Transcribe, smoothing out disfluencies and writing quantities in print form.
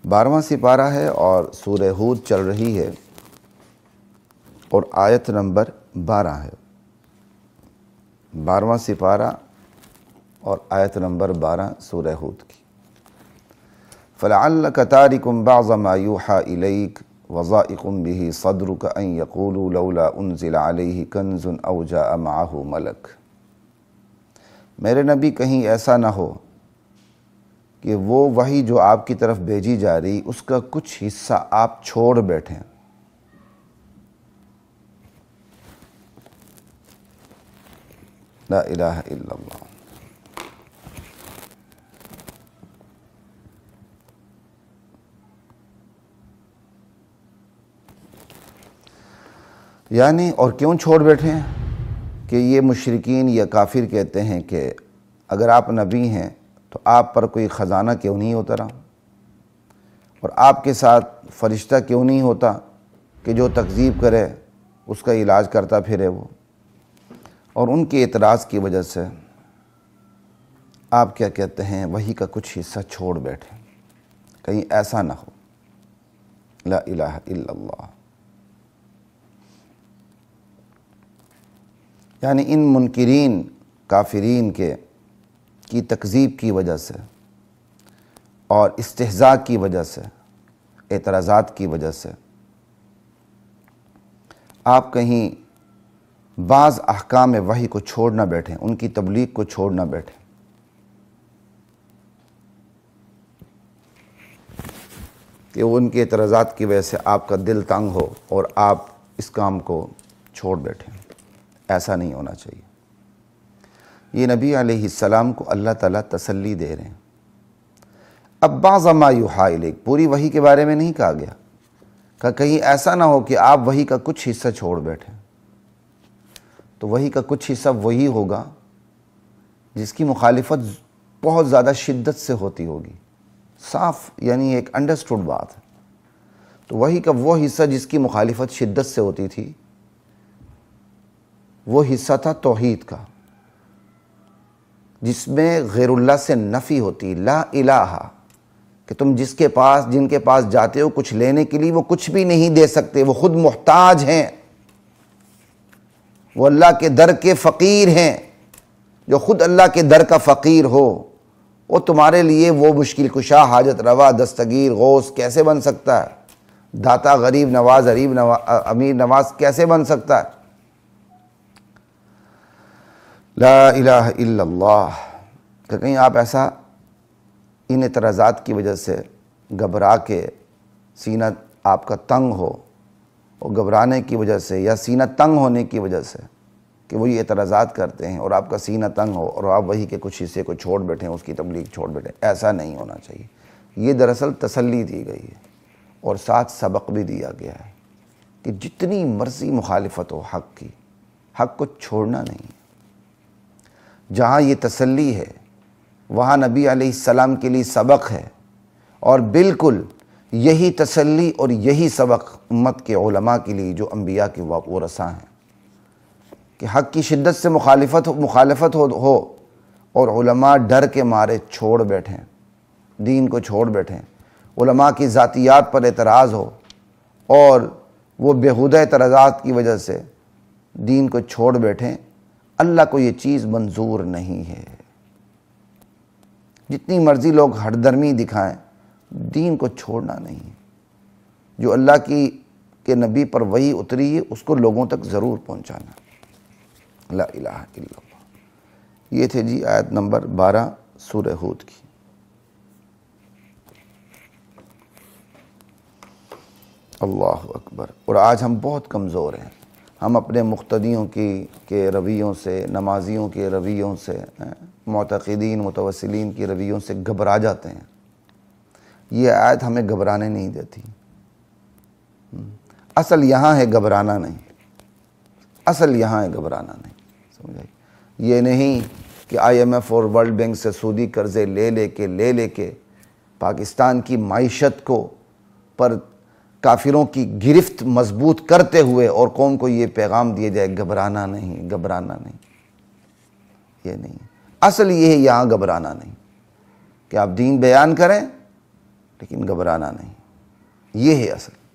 12واں سپارہ ہے اور سورہ ہود چل رہی ہے اور آیت نمبر 12 ہے۔ 12واں سپارہ اور آیت نمبر 12 سورہ ہود کی۔ فَلَعَلَّكَ تَارِكٌ بَعْضَ مَا يُوحَىٰ إِلَيْكَ وَضَائِقٌ بِهِ صَدْرُكَ أَن يَقُولُوا لَوْلَا أُنزِلَ عَلَيْهِ كَنزٌ أَوْ جَاءَ مَعَهُ مَلَكٌ۔ میرے نبی کہیں ایسا نہ ہو کہ وہ وحی جو آپ کی طرف بھیجی جا رہی اس کا کچھ حصہ آپ چھوڑ بیٹھیں۔ لا الہ الا اللہ۔ یعنی اور کیوں چھوڑ بیٹھے ہیں کہ یہ مشرکین یا کافر کہتے ہیں کہ اگر آپ نبی ہیں تو آپ پر کوئی خزانہ کیوں نہیں اترا، اور آپ کے ساتھ فرشتہ کیوں نہیں ہوتا کہ جو تکذیب کرے اس کا علاج کرتا پھرے وہ، اور ان کے اعتراض کی وجہ سے آپ کیا کہتے ہیں وحی کا کچھ حصہ چھوڑ بیٹھے، کہیں ایسا نہ ہو۔ لا الہ الا اللہ۔ یعنی ان منکرین کافرین کی تکذیب کی وجہ سے اور استہزاء کی وجہ سے، اعتراضات کی وجہ سے آپ کہیں بعض احکام وحی کو چھوڑ نہ بیٹھیں، ان کی تبلیغ کو چھوڑ نہ بیٹھیں، کہ ان کے اعتراضات کی وجہ سے آپ کا دل تنگ ہو اور آپ اس کام کو چھوڑ بیٹھیں۔ ایسا نہیں ہونا چاہیے۔ یہ نبی علیہ السلام کو اللہ تعالیٰ تسلی دے رہے ہیں۔ اب بعض ما یوحیٰ الیک، پوری وحی کے بارے میں نہیں کہا گیا کہ کہیں ایسا نہ ہو کہ آپ وحی کا کچھ حصہ چھوڑ بیٹھیں۔ تو وحی کا کچھ حصہ وہی ہوگا جس کی مخالفت بہت زیادہ شدت سے ہوتی ہوگی، صاف یعنی ایک انڈرسٹوڈ بات ہے۔ تو وحی کا وہ حصہ جس کی مخالفت شدت سے ہوتی تھی وہ حصہ تھا توحید کا، جس میں غیر اللہ سے نفی ہوتی، لا الہ، کہ تم جن کے پاس جاتے ہو کچھ لینے کے لیے وہ کچھ بھی نہیں دے سکتے، وہ خود محتاج ہیں، وہ اللہ کے در کے فقیر ہیں۔ جو خود اللہ کے در کا فقیر ہو وہ تمہارے لیے وہ مشکل کشا، حاجت روا، دستگیر، غوث کیسے بن سکتا ہے؟ داتا، غریب نواز، امیر نواز کیسے بن سکتا ہے؟ لا الہ الا اللہ۔ کہ کہیں آپ ایسا ان اعتراضات کی وجہ سے گھبرا کے سینہ آپ کا تنگ ہو، اور گھبرانے کی وجہ سے یا سینہ تنگ ہونے کی وجہ سے کہ وہ یہ اعتراضات کرتے ہیں اور آپ کا سینہ تنگ ہو اور آپ وحی کے کچھ حصے کو چھوڑ بیٹھیں، اس کی تبلیغ چھوڑ بیٹھیں، ایسا نہیں ہونا چاہیے۔ یہ دراصل تسلی دی گئی ہے اور ساتھ سبق بھی دیا گیا ہے کہ جتنی مرضی مخالفت ہو حق کی، حق کو چھوڑنا نہیں۔ جہاں یہ تسلی ہے وہاں نبی علیہ السلام کے لیے سبق ہے، اور بالکل یہی تسلی اور یہی سبق امت کے علماء کے لیے جو انبیاء کے ورثاء ہیں، کہ حق کی شدت سے مخالفت ہو اور علماء ڈر کے مارے چھوڑ بیٹھیں، دین کو چھوڑ بیٹھیں، علماء کی ذاتیات پر اعتراض ہو اور وہ بیہودہ اعتراضات کی وجہ سے دین کو چھوڑ بیٹھیں، اللہ کو یہ چیز منظور نہیں ہے۔ جتنی مرضی لوگ ہٹ درمی دکھائیں، دین کو چھوڑنا نہیں۔ جو اللہ کے نبی پر وحی اتری ہے اس کو لوگوں تک ضرور پہنچانا۔ لا الہ الا اللہ۔ یہ تھے جی آیت نمبر 12 سورہ ہود کی۔ اللہ اکبر۔ اور آج ہم بہت کمزور ہیں، ہم اپنے مقتدیوں کے رویوں سے، نمازیوں کے رویوں سے، معتقدین متوسلین کے رویوں سے گھبرا جاتے ہیں۔ یہ آیت ہمیں گھبرانے نہیں دیتی۔ اصل یہاں ہے گھبرانا نہیں، اصل یہاں ہے گھبرانا نہیں، سمجھائیے۔ یہ نہیں کہ IMF اور ورلڈ بینک سے سودی قرضے لے لے کے پاکستان کی معیشت پر کافروں کی گرفت مضبوط کرتے ہوئے اور قوم کو یہ پیغام دیا جائے گھبرانا نہیں، گھبرانا نہیں۔ یہ نہیں، اصل یہ ہے یہاں گھبرانا نہیں، کہ آپ دین بیان کریں لیکن گھبرانا نہیں، یہ ہے اصل۔